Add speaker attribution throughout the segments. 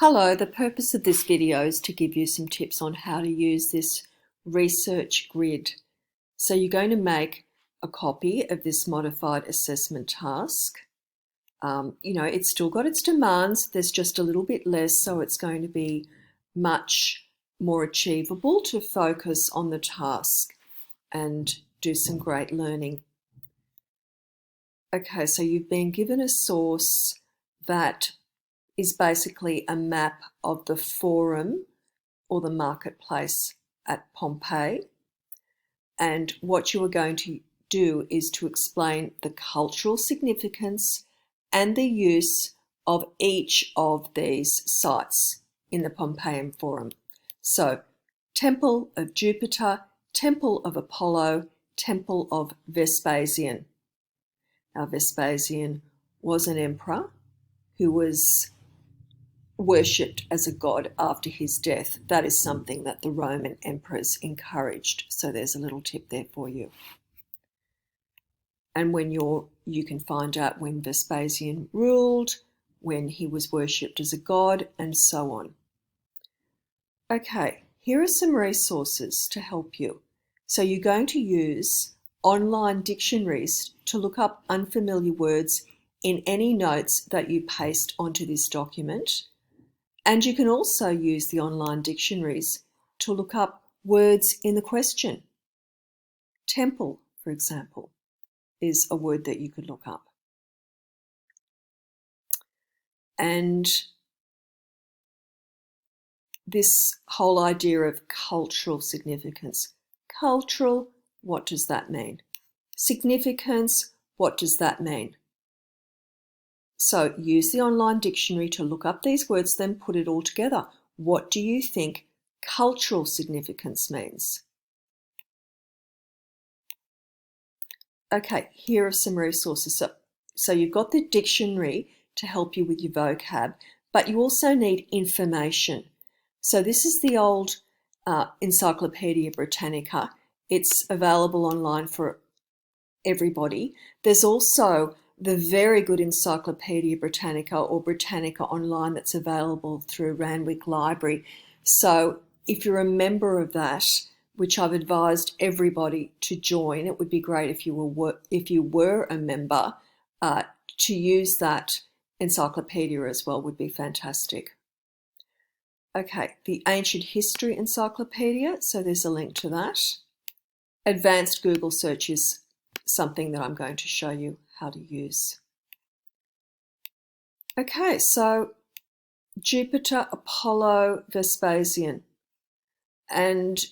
Speaker 1: Hello, the purpose of this video is to give you some tips on how to use this research grid. So you're going to make a copy of this modified assessment task. It's still got its demands, there's just a little bit less, so it's going to be much more achievable to focus on the task and do some great learning. Okay, so you've been given a source that is basically a map of the forum or the marketplace at Pompeii. And what you are going to do is to explain the cultural significance and the use of each of these sites in the Pompeian Forum. So, Temple of Jupiter, Temple of Apollo, Temple of Vespasian. Now, Vespasian was an emperor who was worshipped as a god after his death. That is something that the Roman emperors encouraged. So there's a little tip there for you. And when you can find out when Vespasian ruled, when he was worshipped as a god, and so on. Okay, here are some resources to help you. So you're going to use online dictionaries to look up unfamiliar words in any notes that you paste onto this document. And you can also use the online dictionaries to look up words in the question. Temple, for example, is a word that you could look up. And this whole idea of cultural significance. Cultural, what does that mean? Significance, what does that mean? So use the online dictionary to look up these words, then put it all together. What do you think cultural significance means? Okay, here are some resources. So you've got the dictionary to help you with your vocab, but you also need information. So this is the old Encyclopedia Britannica. It's available online for everybody. There's also the very good Encyclopedia Britannica or Britannica Online that's available through Randwick Library. So if you're a member of that, which I've advised everybody to join, it would be great if you were a member to use that encyclopedia as well would be fantastic. Okay, the Ancient History Encyclopedia, so there's a link to that. Advanced Google search is something that I'm going to show you how to use. Okay, so Jupiter, Apollo, Vespasian. And,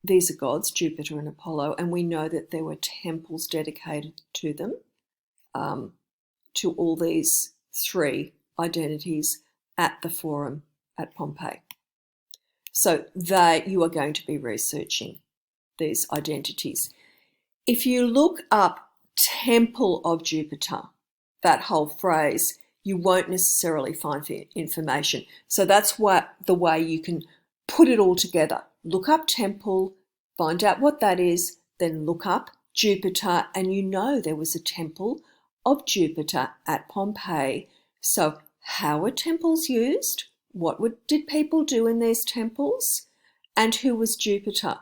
Speaker 1: these are gods, Jupiter and Apollo, and we know that there were temples dedicated to them, to all these three identities at the forum at Pompeii. So you are going to be researching these identities. If you look up Temple of Jupiter, that whole phrase, you won't necessarily find information. So that's the way you can put it all together. Look up temple, find out what that is, then look up Jupiter, and there was a temple of Jupiter at Pompeii. So how were temples used? What did people do in these temples? And who was Jupiter?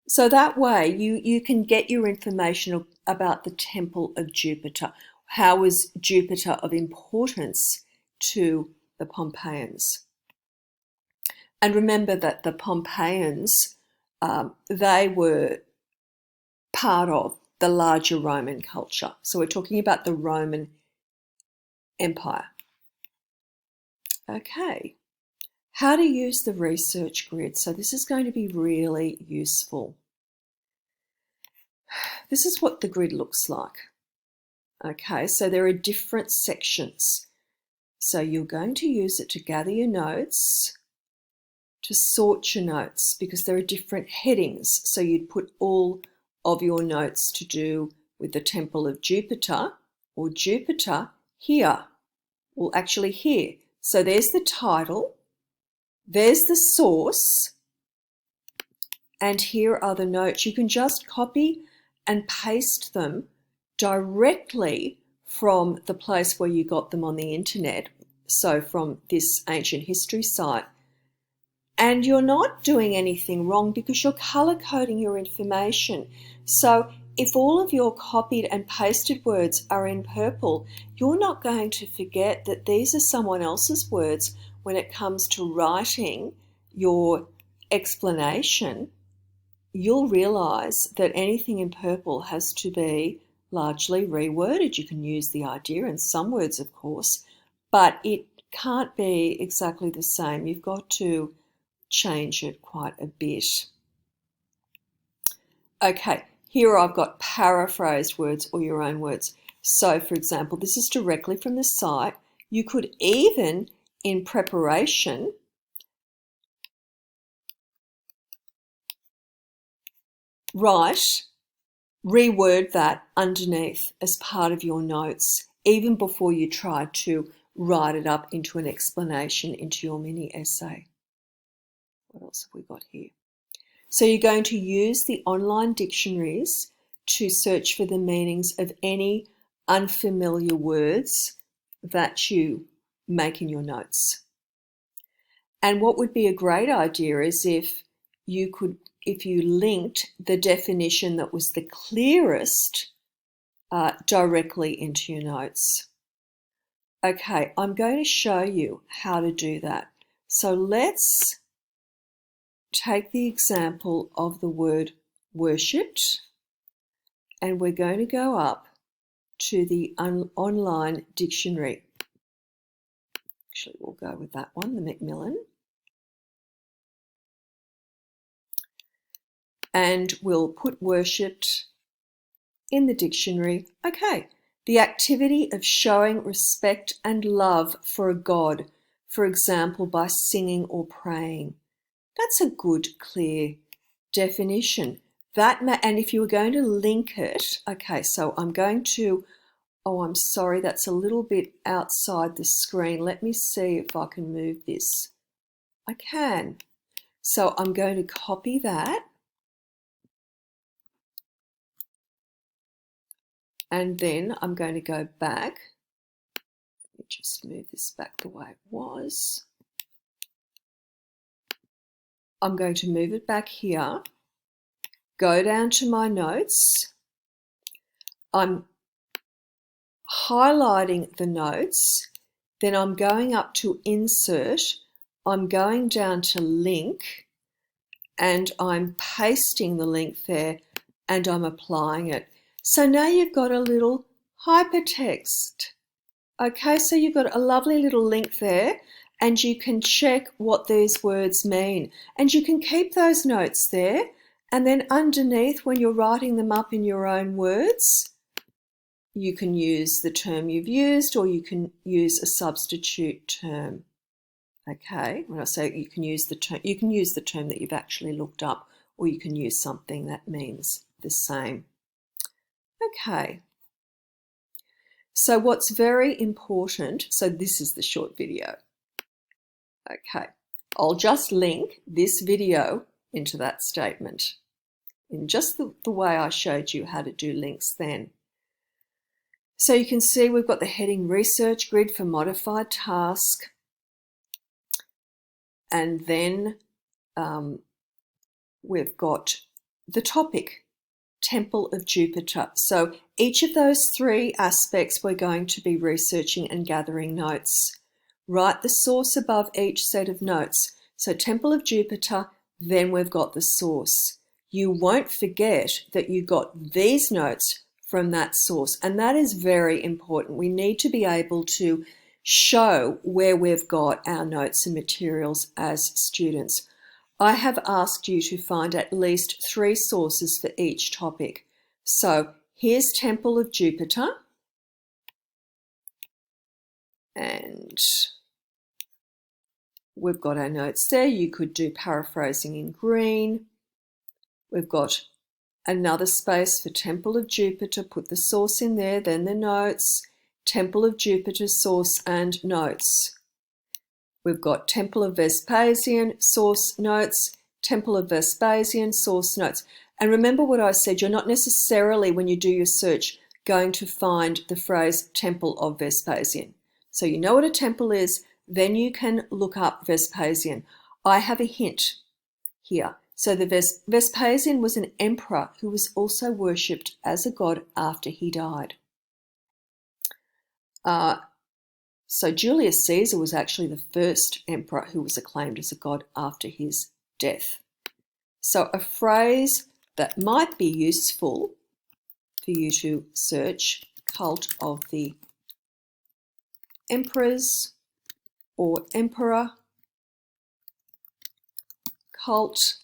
Speaker 1: So that way you can get your information about the Temple of Jupiter. How was Jupiter of importance to the Pompeians? And remember that the Pompeians, they were part of the larger Roman culture. So we're talking about the Roman Empire. Okay, how to use the research grid. So this is going to be really useful. This is what the grid looks like. Okay, so there are different sections. So you're going to use it to gather your notes, to sort your notes, because there are different headings. So you'd put all of your notes to do with the Temple of Jupiter or Jupiter here. Well, actually here. So there's the title, there's the source, and here are the notes. You can just copy and paste them directly from the place where you got them on the internet so from this ancient history site. And you're not doing anything wrong because you're color coding your information. So if all of your copied and pasted words are in purple, you're not going to forget that these are someone else's words when it comes to writing your explanation. You'll realize that anything in purple has to be largely reworded. You can use the idea in some words, of course, but it can't be exactly the same. You've got to change it quite a bit. Okay, here I've got paraphrased words or your own words. So, for example, this is directly from the site. You could even, in preparation, reword that underneath as part of your notes, even before you try to write it up into an explanation into your mini essay. What else have we got here? So you're going to use the online dictionaries to search for the meanings of any unfamiliar words that you make in your notes. And what would be a great idea is if you linked the definition that was the clearest directly into your notes. Okay, I'm going to show you how to do that. So let's take the example of the word worshipped, and we're going to go up to the online dictionary. Actually, we'll go with that one, the Macmillan. And we'll put worshipped in the dictionary. Okay, the activity of showing respect and love for a god, for example, by singing or praying. That's a good, clear definition. And if you were going to link it, okay, so I'm going to, I'm sorry, that's a little bit outside the screen. Let me see if I can move this. I can. So I'm going to copy that. And then I'm going to go back. Let me just move this back the way it was. I'm going to move it back here, go down to my notes. I'm highlighting the notes, then I'm going up to insert, I'm going down to link, and I'm pasting the link there and I'm applying it. So now you've got a little hypertext. Okay, so you've got a lovely little link there, and you can check what these words mean. And you can keep those notes there, and then underneath, when you're writing them up in your own words, you can use the term you've used, or you can use a substitute term. Okay, when I say you can use the term that you've actually looked up, or you can use something that means the same. Okay. So what's very important, so this is the short video. Okay, I'll just link this video into that statement in just the way I showed you how to do links then. So you can see we've got the heading Research Grid for Modified Task, and then we've got the topic, Temple of Jupiter. So each of those three aspects we're going to be researching and gathering notes. Write the source above each set of notes. So Temple of Jupiter, then we've got the source. You won't forget that you got these notes from that source, and that is very important. We need to be able to show where we've got our notes and materials as students. I have asked you to find at least 3 sources for each topic. So here's Temple of Jupiter, and we've got our notes there. You could do paraphrasing in green. We've got another space for Temple of Jupiter, put the source in there, then the notes, Temple of Jupiter, source and notes. We've got Temple of Vespasian, source, notes, Temple of Vespasian, source, notes. And remember what I said, you're not necessarily, when you do your search, going to find the phrase Temple of Vespasian. So you know what a temple is, then you can look up Vespasian. I have a hint here. So the Vespasian was an emperor who was also worshipped as a god after he died. So Julius Caesar was actually the first emperor who was acclaimed as a god after his death. So a phrase that might be useful for you to search, cult of the emperors or emperor cult,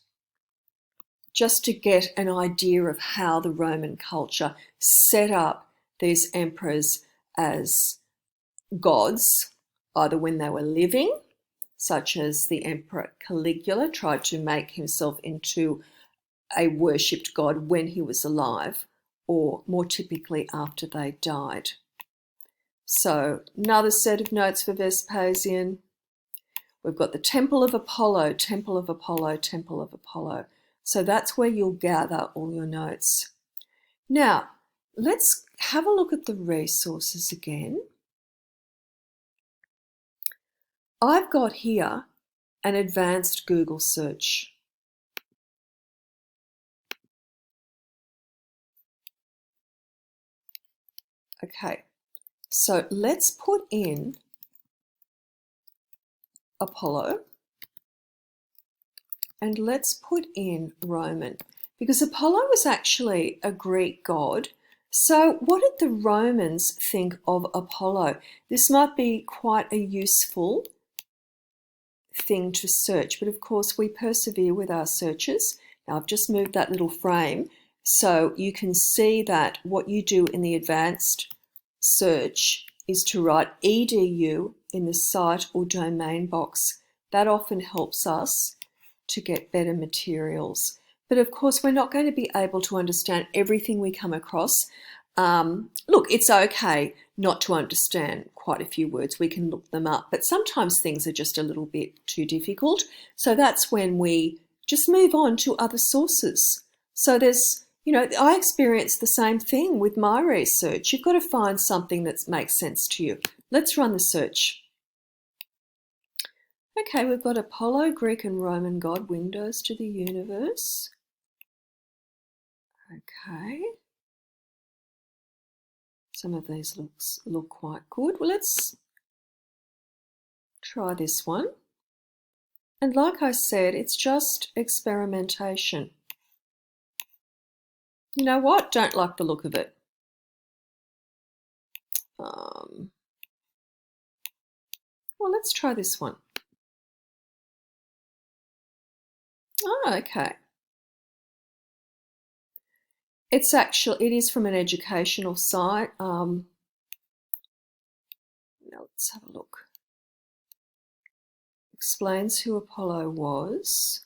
Speaker 1: just to get an idea of how the Roman culture set up these emperors as gods, either when they were living, such as the Emperor Caligula tried to make himself into a worshipped god when he was alive, or more typically after they died. So another set of notes for Vespasian. We've got the Temple of Apollo, Temple of Apollo, Temple of Apollo. So that's where you'll gather all your notes. Now, let's have a look at the resources again. I've got here an advanced Google search. Okay, so let's put in Apollo and let's put in Roman, because Apollo was actually a Greek god. So what did the Romans think of Apollo? This might be quite a useful thing to search, but of course we persevere with our searches. Now I've just moved that little frame so you can see that what you do in the advanced search is to write edu in the site or domain box. That often helps us to get better materials. But of course we're not going to be able to understand everything we come across. Look, it's okay not to understand quite a few words. We can look them up, but sometimes things are just a little bit too difficult. So that's when we just move on to other sources. So there's, I experience the same thing with my research. You've got to find something that makes sense to you. Let's run the search. Okay, we've got Apollo, Greek and Roman god, windows to the universe. Okay. Some of these look quite good. Well, let's try this one. And like I said, it's just experimentation. You know what? Don't like the look of it. Well, let's try this one. Oh, okay. It is from an educational site. Now let's have a look. Explains who Apollo was.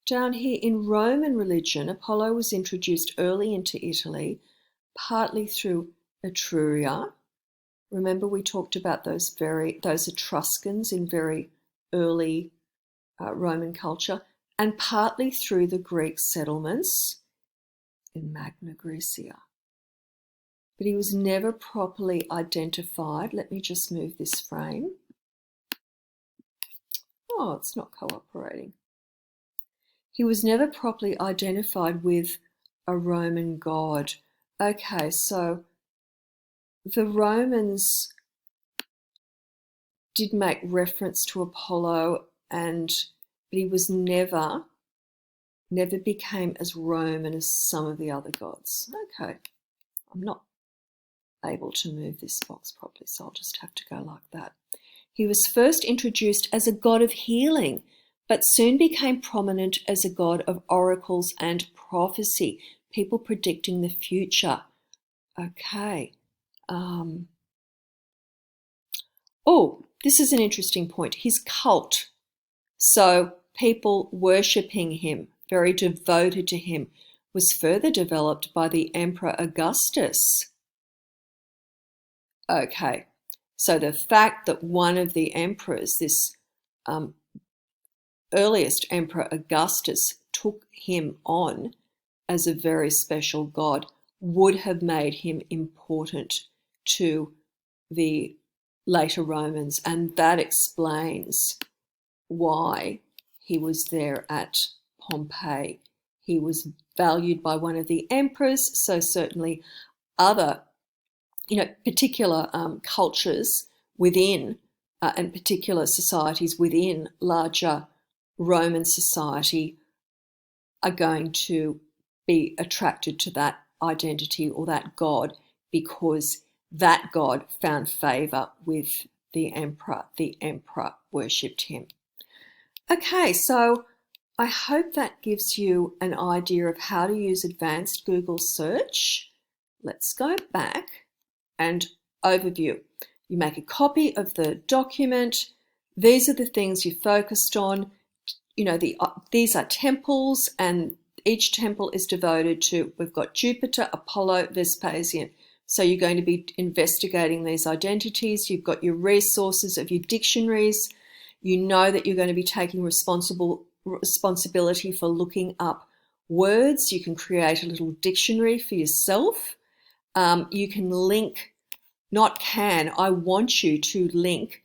Speaker 1: Down here, in Roman religion, Apollo was introduced early into Italy, partly through Etruria. Remember we talked about those Etruscans in very early Roman culture, and partly through the Greek settlements in Magna Graecia. But he was never properly identified. Let me just move this frame. Oh, it's not cooperating. He was never properly identified with a Roman god. Okay, so the Romans did make reference to Apollo, but he was never became as Roman as some of the other gods. Okay, I'm not able to move this box properly, so I'll just have to go like that. He was first introduced as a god of healing, but soon became prominent as a god of oracles and prophecy, people predicting the future. Okay. Oh, this is an interesting point. His cult. So people worshipping him, very devoted to him, was further developed by the Emperor Augustus. Okay, so the fact that one of the emperors, this earliest Emperor Augustus, took him on as a very special god would have made him important to the later Romans, and that explains why he was there at Pompeii. He was valued by one of the emperors, so certainly other, particular cultures within and particular societies within larger Roman society are going to be attracted to that identity or that god because that god found favor with the emperor. The emperor worshipped him. Okay, so I hope that gives you an idea of how to use advanced Google search. Let's go back and overview. You make a copy of the document. These are the things you focused on. These are temples, and each temple is devoted to, we've got Jupiter, Apollo, Vespasian. So you're going to be investigating these identities. You've got your resources of your dictionaries. You know that you're going to be taking responsibility for looking up words. You can create a little dictionary for yourself. You can link, I want you to link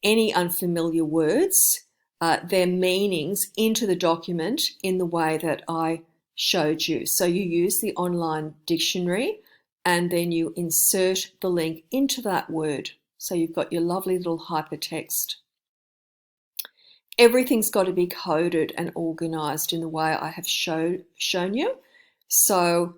Speaker 1: any unfamiliar words, their meanings into the document in the way that I showed you. So you use the online dictionary and then you insert the link into that word. So you've got your lovely little hypertext. Everything's got to be coded and organized in the way I have shown you. So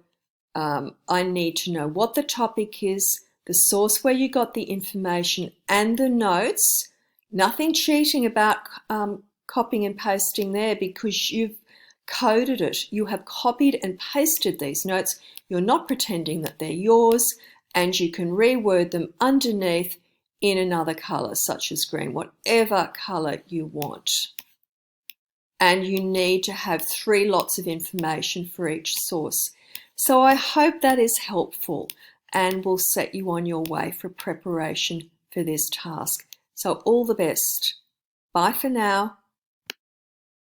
Speaker 1: I need to know what the topic is, the source where you got the information, and the notes. Nothing cheating about copying and pasting there because you've coded it. You have copied and pasted these notes. You're not pretending that they're yours, and you can reword them underneath in another color, such as green, whatever color you want. And you need to have 3 lots of information for each source. So I hope that is helpful and will set you on your way for preparation for this task. So all the best. Bye for now.